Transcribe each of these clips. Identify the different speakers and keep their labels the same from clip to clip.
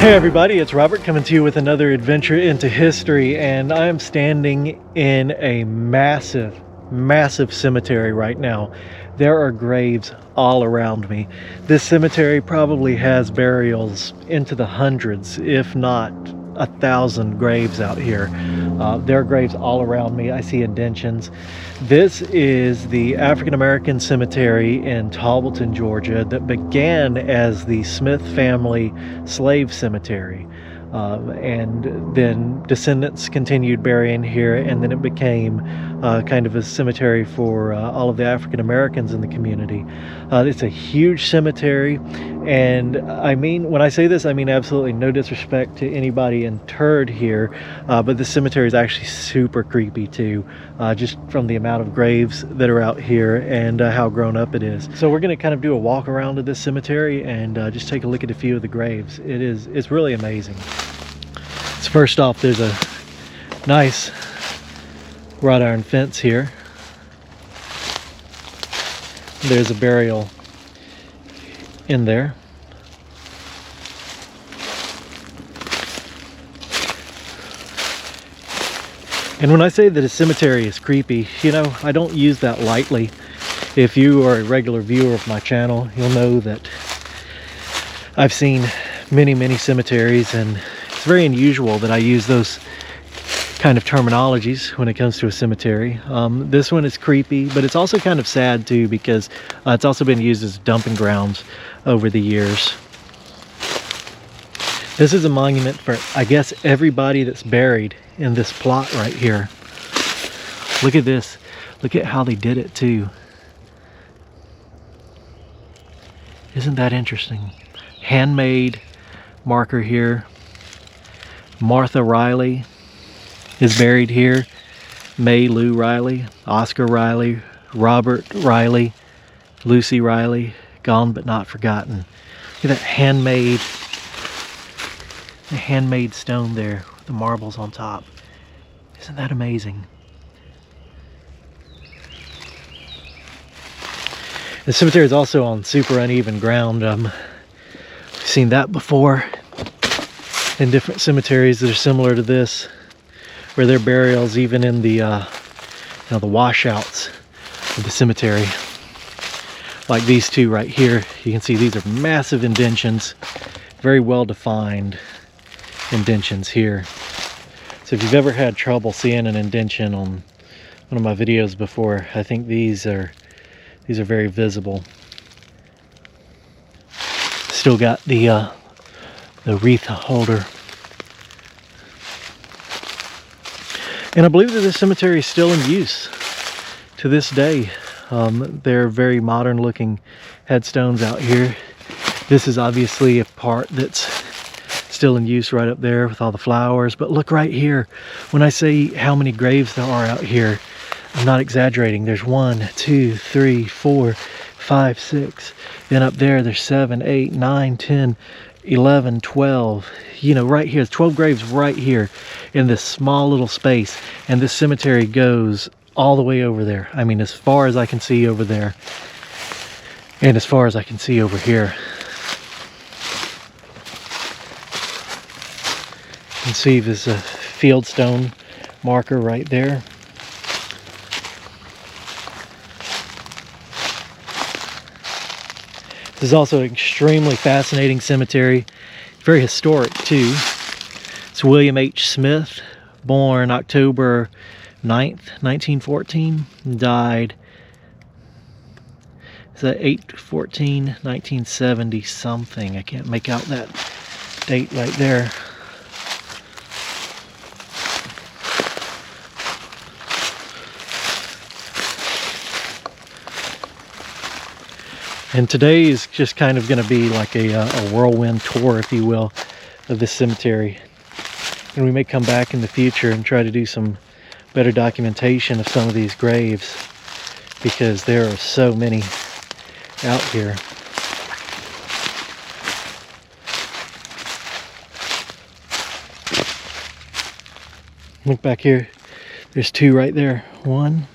Speaker 1: Hey everybody, it's Robert coming to you with another adventure into history, and I am standing in a massive cemetery right now. There are graves all around me. This cemetery probably has burials into the hundreds, if not 1,000 graves out here. There are graves all around me. I see indentions. This is the African American cemetery in Talbotton, Georgia, that began as the Smith family slave cemetery. And then descendants continued burying here, and then it became kind of a cemetery for all of the African Americans in the community. It's a huge cemetery, and I mean, when I say this, I mean absolutely no disrespect to anybody interred here, but the cemetery is actually super creepy too, just from the amount of graves that are out here and how grown up it is. So we're going to kind of do a walk around to this cemetery and just take a look at a few of the graves. It's really amazing. So first off, there's a nice wrought iron fence here. There's a burial in there. And when I say that a cemetery is creepy, you know, I don't use that lightly. If you are a regular viewer of my channel, you'll know that I've seen many cemeteries, and it's very unusual that I use those kind of terminologies when it comes to a cemetery. This one is creepy, but it's also kind of sad too, because it's also been used as dumping grounds over the years. This is a monument for, I guess, everybody that's buried in this plot right here. Look at this. Look at how they did it too. Isn't that interesting? Handmade marker here. Martha Riley is buried here. May Lou Riley, Oscar Riley, Robert Riley, Lucy Riley, gone but not forgotten. Look at that handmade stone there with the marbles on top. Isn't that amazing? The cemetery is also on super uneven ground. We've seen that before in different cemeteries that are similar to this, where there are burials even in the the washouts of the cemetery, like these two right here. You can see these are massive indentions, very well defined indentions here. So if you've ever had trouble seeing an indention on one of my videos before, I think these are very visible. Still got the wreath holder. And I believe that this cemetery is still in use to this day. They're very modern looking headstones out here. This is obviously a part that's still in use right up there with all the flowers. But look right here. When I say how many graves there are out here, I'm not exaggerating. There's 1, 2, 3, 4, 5, 6. Then up there, there's 7, 8, 9, 10, 11, 12. You know, right here, 12 graves right here in this small little space. And this cemetery goes all the way over there. I mean, as far as I can see over there, and as far as I can see over here. You can see there's a fieldstone marker right there. This is also an extremely fascinating cemetery, very historic too. It's William H. Smith, born October 9th, 1914, died, is that 8/14, 1970 something. I can't make out that date right there. And today is just kind of going to be like a whirlwind tour, if you will, of this cemetery. And we may come back in the future and try to do some better documentation of some of these graves, because there are so many out here. Look back here. There's 2 right there. 1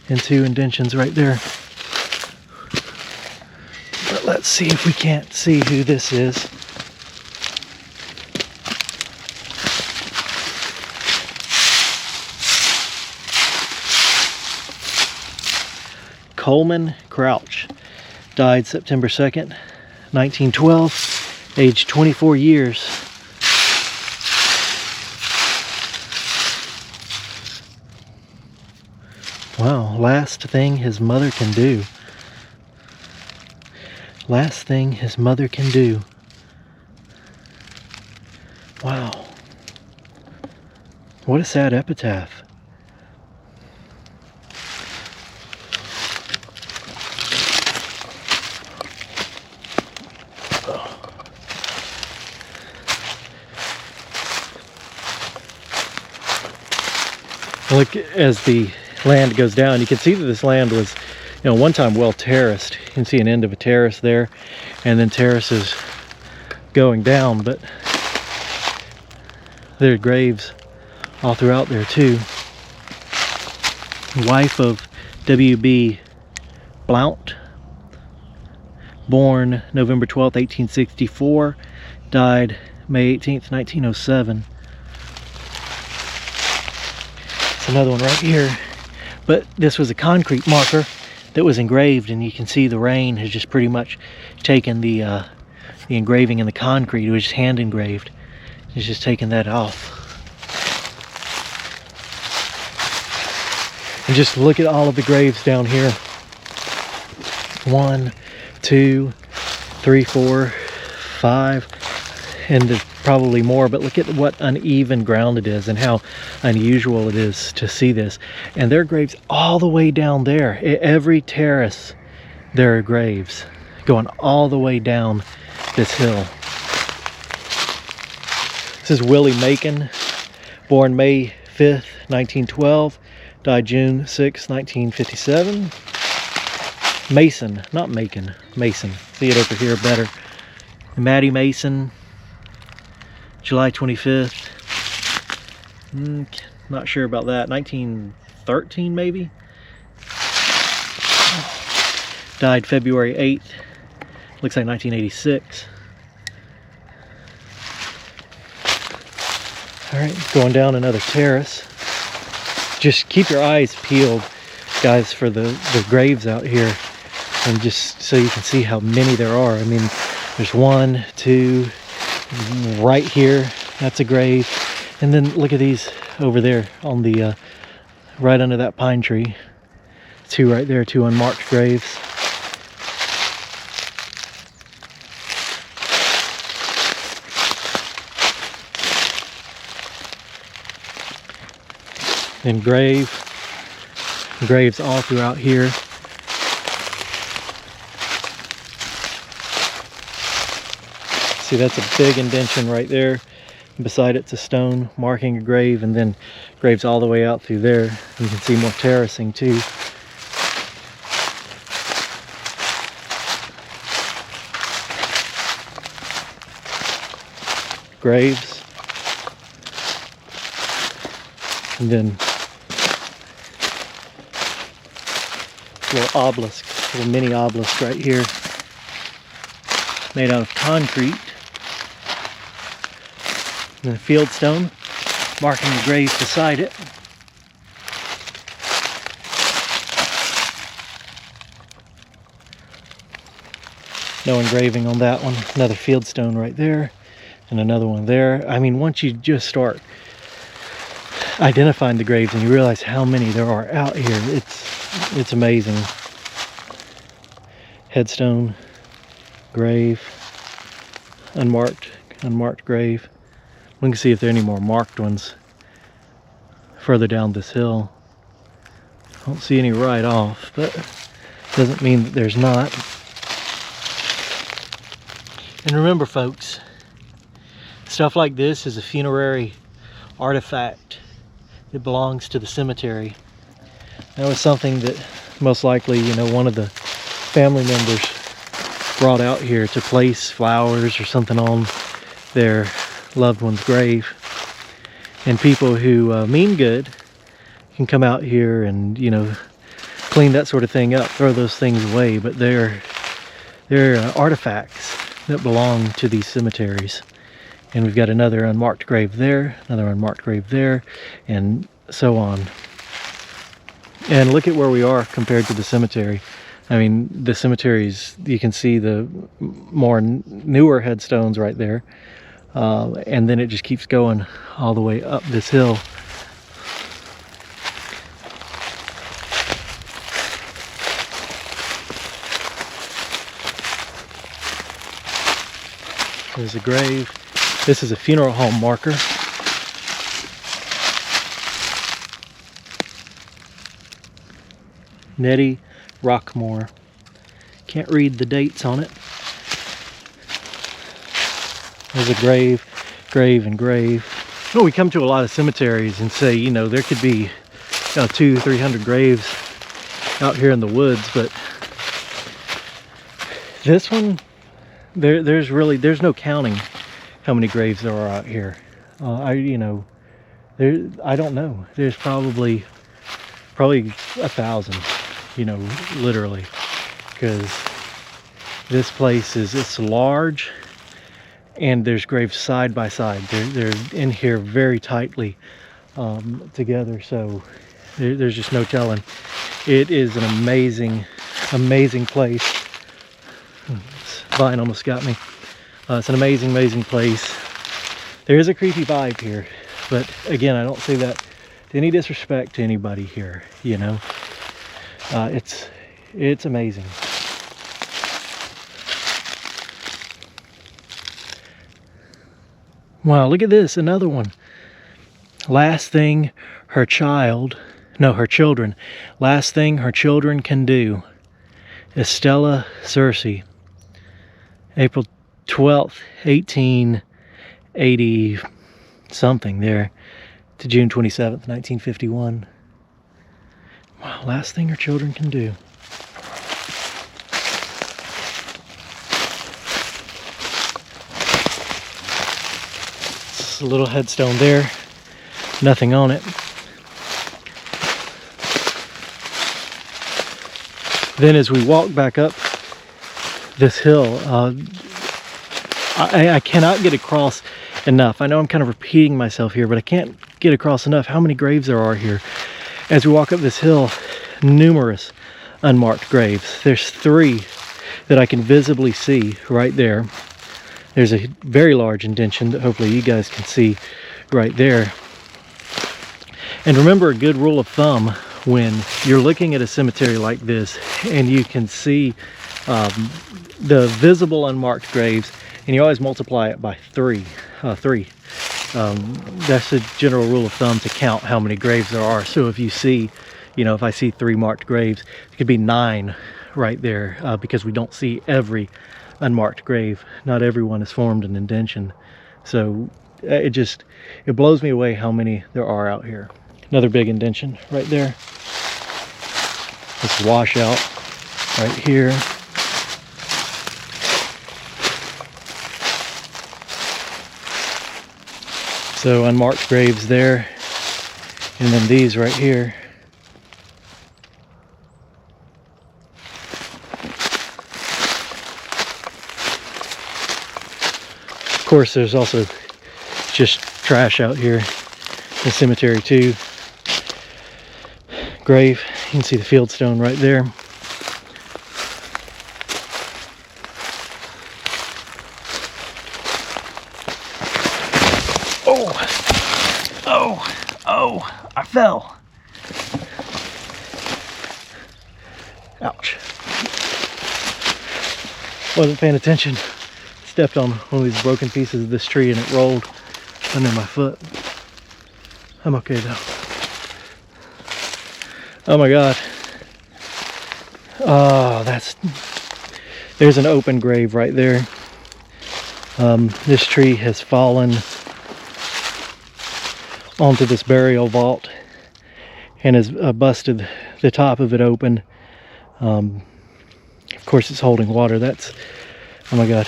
Speaker 1: and 2 indentions right there. But let's see if we can't see who this is. Coleman Crouch. Died September 2nd, 1912, aged 24 years. Wow, last thing his mother can do. Last thing his mother can do. Wow. What a sad epitaph. Look, as the land goes down, you can see that this land was, one time well terraced. You can see an end of a terrace there, and then terraces going down, but there are graves all throughout there too. Wife of W.B. Blount, born November 12th, 1864, died May 18th, 1907. It's another one right here, but this was a concrete marker that was engraved, and you can see the rain has just pretty much taken the engraving in the concrete. It was just hand engraved. It's just taken that off. And just look at all of the graves down here. 1, 2, 3, 4, 5, and there's probably more, but look at what uneven ground it is and how unusual it is to see this. And there are graves all the way down there. At every terrace there are graves going all the way down this hill. This is Willie Macon, born May 5th, 1912, died June 6th, 1957. Mason, not Macon, Mason. See it over here better. Maddie Mason, July 25th. Not sure about that. 1913 maybe? Died February 8th. Looks like 1986. Alright, going down another terrace. Just keep your eyes peeled, guys, for the graves out here. And just so you can see how many there are. I mean, there's 1, 2, right here, that's a grave. And then look at these over there on the, right under that pine tree. 2 right there, 2 unmarked graves. And graves all throughout here. See, that's a big indention right there. Beside it's a stone marking a grave, and then graves all the way out through there. You can see more terracing too. Graves. And then little obelisk, little mini obelisk right here, made out of concrete. And a field stone marking the grave beside it. No engraving on that one. Another field stone right there, and another one there. I mean, once you just start identifying the graves and you realize how many there are out here, it's amazing. Headstone, grave, unmarked grave. We can see if there are any more marked ones further down this hill. I don't see any right off, but doesn't mean that there's not. And remember, folks, stuff like this is a funerary artifact that belongs to the cemetery. That was something that most likely, one of the family members brought out here to place flowers or something on their loved one's grave. And people who mean good can come out here and, clean that sort of thing up, throw those things away, but they're artifacts that belong to these cemeteries. And we've got another unmarked grave there, another unmarked grave there, and so on. And look at where we are compared to the cemetery. I mean, the cemeteries, you can see the more newer headstones right there. And then it just keeps going all the way up this hill. There's a grave. This is a funeral home marker. Nettie Rockmore. Can't read the dates on it. There's a grave, and grave. Well, we come to a lot of cemeteries and say, you know, there could be 200-300 graves out here in the woods, but this one, there's no counting how many graves there are out here. I don't know. There's probably 1,000, literally, because this place it's large, and there's graves side by side. They're in here very tightly together, so there's just no telling. It is an amazing place. This vine almost got me. It's an amazing place. There is a creepy vibe here, but again, I don't say that to any disrespect to anybody here. It's amazing. Wow, look at this, another one. Last thing her children, last thing her children can do. Estella Cersei, April 12th, 1880 something there to June 27th, 1951. Wow, last thing her children can do. A little headstone there, nothing on it. Then as we walk back up this hill, I cannot get across enough. I know I'm kind of repeating myself here, but I can't get across enough how many graves there are here. As we walk up this hill, numerous unmarked graves. There's 3 that I can visibly see right there. There's a very large indention that hopefully you guys can see right there. And remember, a good rule of thumb when you're looking at a cemetery like this and you can see the visible unmarked graves, and you always multiply it by 3. That's a general rule of thumb to count how many graves there are. So if you see, if I see 3 marked graves, it could be 9 right there, because we don't see every unmarked grave. Not everyone has formed an indention. So it blows me away how many there are out here. Another big indention right there. This washout right here. So unmarked graves there, and then these right here. Of course, there's also just trash out here. The cemetery too. Grave, you can see the field stone right there. Oh, I fell. Ouch. Wasn't paying attention. Stepped on one of these broken pieces of this tree and it rolled under my foot. I'm okay though. Oh my God. Oh, there's an open grave right there. This tree has fallen onto this burial vault and has busted the top of it open. Of course, it's holding water. Oh my God,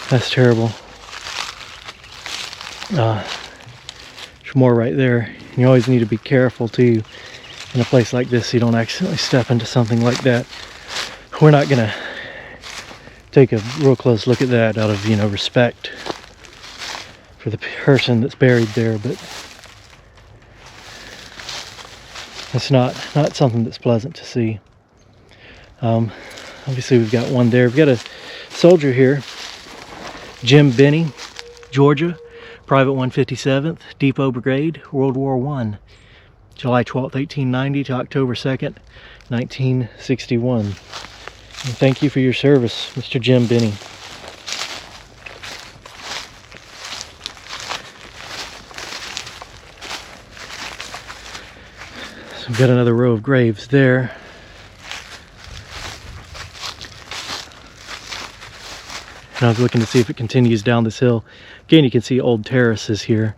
Speaker 1: that's terrible. There's more right there. You always need to be careful too in a place like this so you don't accidentally step into something like that. We're not gonna take a real close look at that out of respect for the person that's buried there, but It's not something that's pleasant to see. Obviously we've got one there. We've got a soldier here, Jim Benny, Georgia, Private 157th, Depot Brigade, World War I, July 12th, 1890 to October 2nd, 1961. And thank you for your service, Mr. Jim Benny. So we've got another row of graves there. And I was looking to see if it continues down this hill. Again, you can see old terraces here.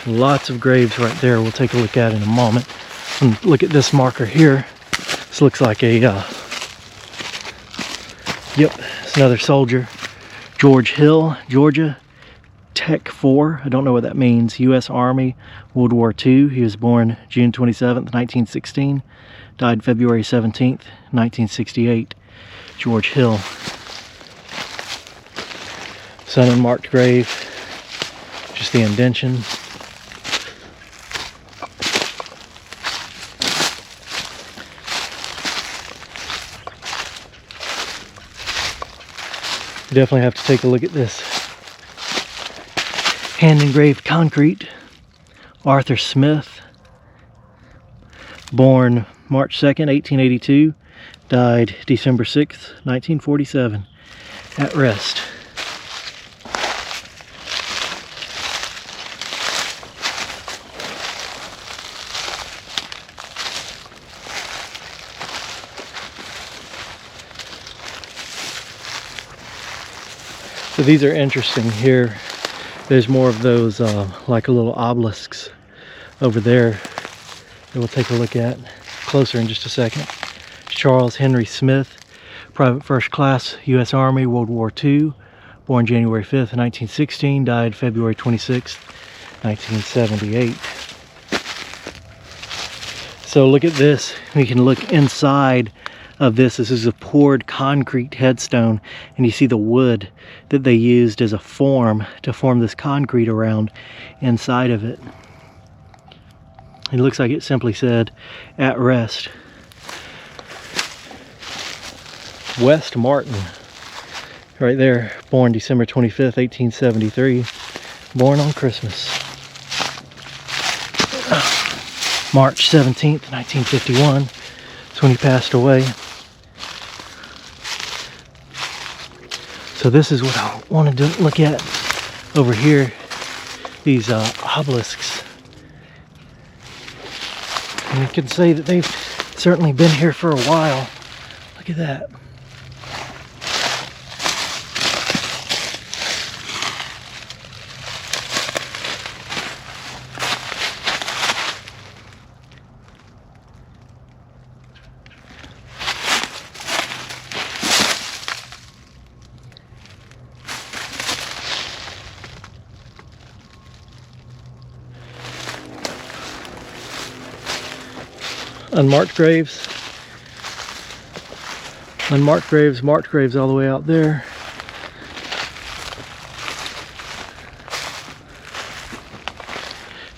Speaker 1: Lots of graves right there we'll take a look at in a moment. And look at this marker here. This looks like a, yep, it's another soldier. George Hill, Georgia, Tech 4. I don't know what that means. U.S. Army, World War II. He was born June 27th, 1916. Died February 17th, 1968. George Hill. This unmarked grave. Just the indention. You definitely have to take a look at this. Hand engraved concrete. Arthur Smith. Born March 2nd, 1882. Died December 6th, 1947. At rest. So these are interesting here. There's more of those like a little obelisks over there that we'll take a look at closer in just a second. Charles Henry Smith, Private First Class, U.S. Army, World War II, born January 5th, 1916, died February 26th, 1978. So look at this. We can look inside of this. This is a poured concrete headstone, and you see the wood that they used as a form to form this concrete around inside of it. It looks like it simply said, "At rest." West Martin, right there, born December 25th, 1873, born on Christmas. March 17th, 1951, that's when he passed away. So this is what I wanted to look at over here, these obelisks. And you can say that they've certainly been here for a while. Look at that. Unmarked graves, unmarked graves, marked graves all the way out there.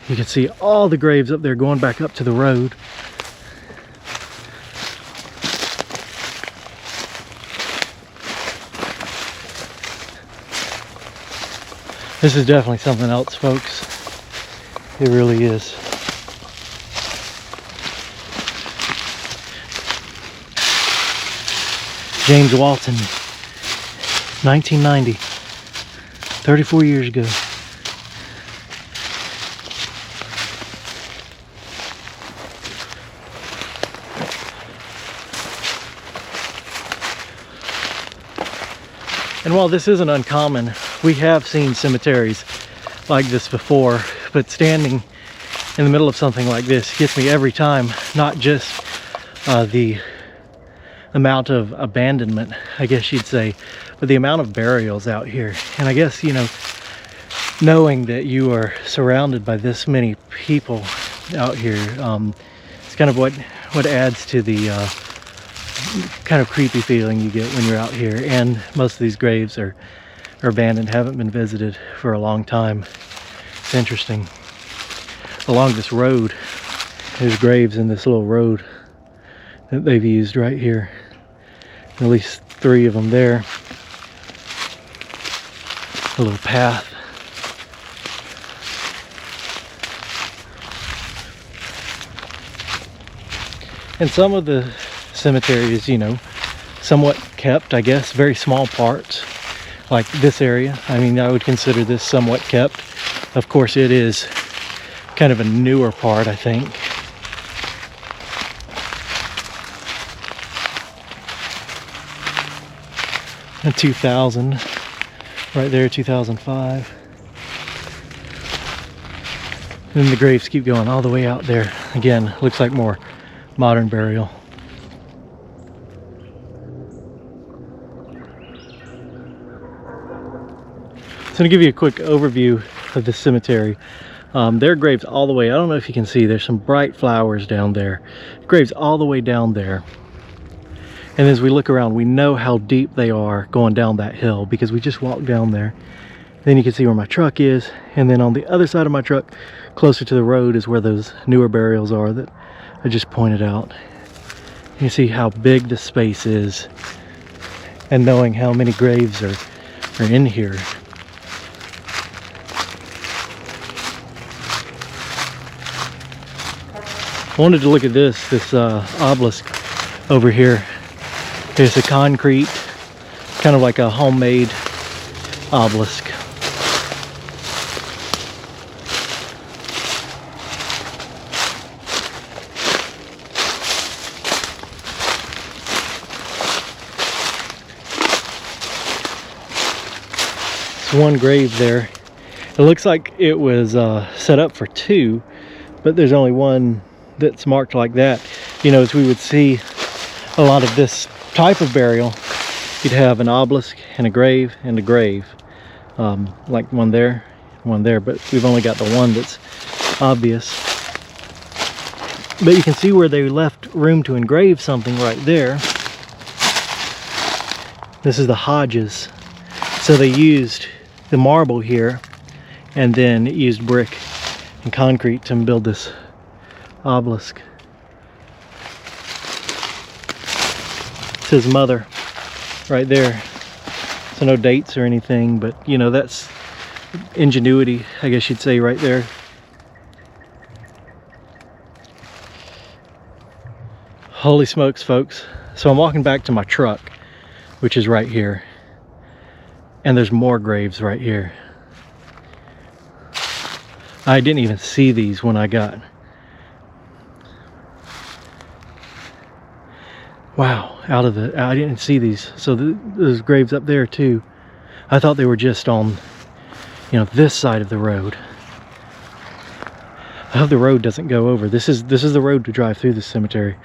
Speaker 1: You can see all the graves up there going back up to the road. This is definitely something else, folks. It really is. James Walton, 1990, 34 years ago. And while this isn't uncommon, we have seen cemeteries like this before, but standing in the middle of something like this gets me every time. Not just the amount of abandonment, I guess you'd say, but the amount of burials out here. And I guess, you know, knowing that you are surrounded by this many people out here, it's kind of what adds to the kind of creepy feeling you get when you're out here. And most of these graves are are abandoned, haven't been visited for a long time. It's interesting. Along this road, there's graves in this little road that they've used right here. At least 3 of them there. A little path. And some of the cemeteries, you know, somewhat kept, I guess, very small parts, like this area. I mean, I would consider this somewhat kept. Of course, it is kind of a newer part, I think. In 2000, right there, 2005. And then the graves keep going all the way out there. Again, looks like more modern burial. So to give you a quick overview of the cemetery, there are graves all the way. I don't know if you can see, there's some bright flowers down there. Graves all the way down there. And as we look around, we know how deep they are going down that hill because we just walked down there. Then you can see where my truck is. And then on the other side of my truck, closer to the road, is where those newer burials are that I just pointed out. You can see how big the space is, and knowing how many graves are in here. I wanted to look at this obelisk over here. It's a concrete, kind of like a homemade obelisk. There's one grave there. It looks like it was set up for 2, but there's only one that's marked like that. You know, as we would see a lot of this type of burial, you'd have an obelisk and a grave and a grave, like one there, but we've only got the one that's obvious. But you can see where they left room to engrave something right there. This is the Hodges. So they used the marble here and then used brick and concrete to build this obelisk. It says mother right there. So no dates or anything, but you know, that's ingenuity, I guess you'd say, right there. Holy smokes, folks. So I'm walking back to my truck, which is right here, and there's more graves right here. I didn't even see these when I got. Wow, I didn't see these. So there's graves up there too. I thought they were just on, you know, this side of the road. I hope the road doesn't go over. This is the road to drive through the cemetery.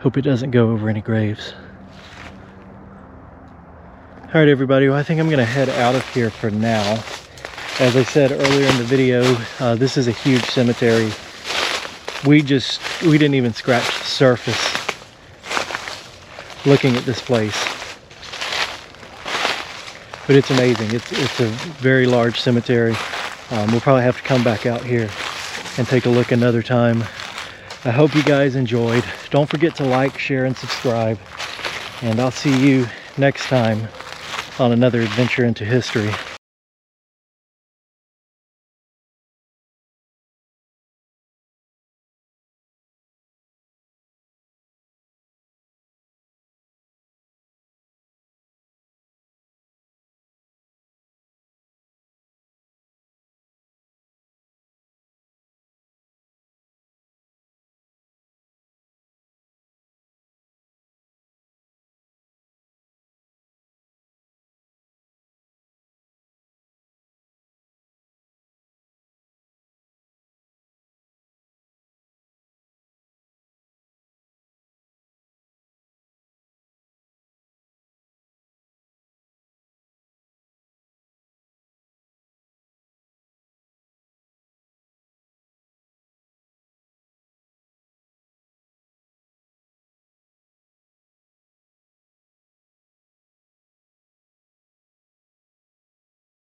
Speaker 1: Hope it doesn't go over any graves. All right, everybody, well, I think I'm gonna head out of here for now. As I said earlier in the video, this is a huge cemetery. We didn't even scratch the surface looking at this place. But it's amazing. It's a very large cemetery. We'll probably have to come back out here and take a look another time. I hope you guys enjoyed. Don't forget to like, share, and subscribe. And I'll see you next time on another adventure into history.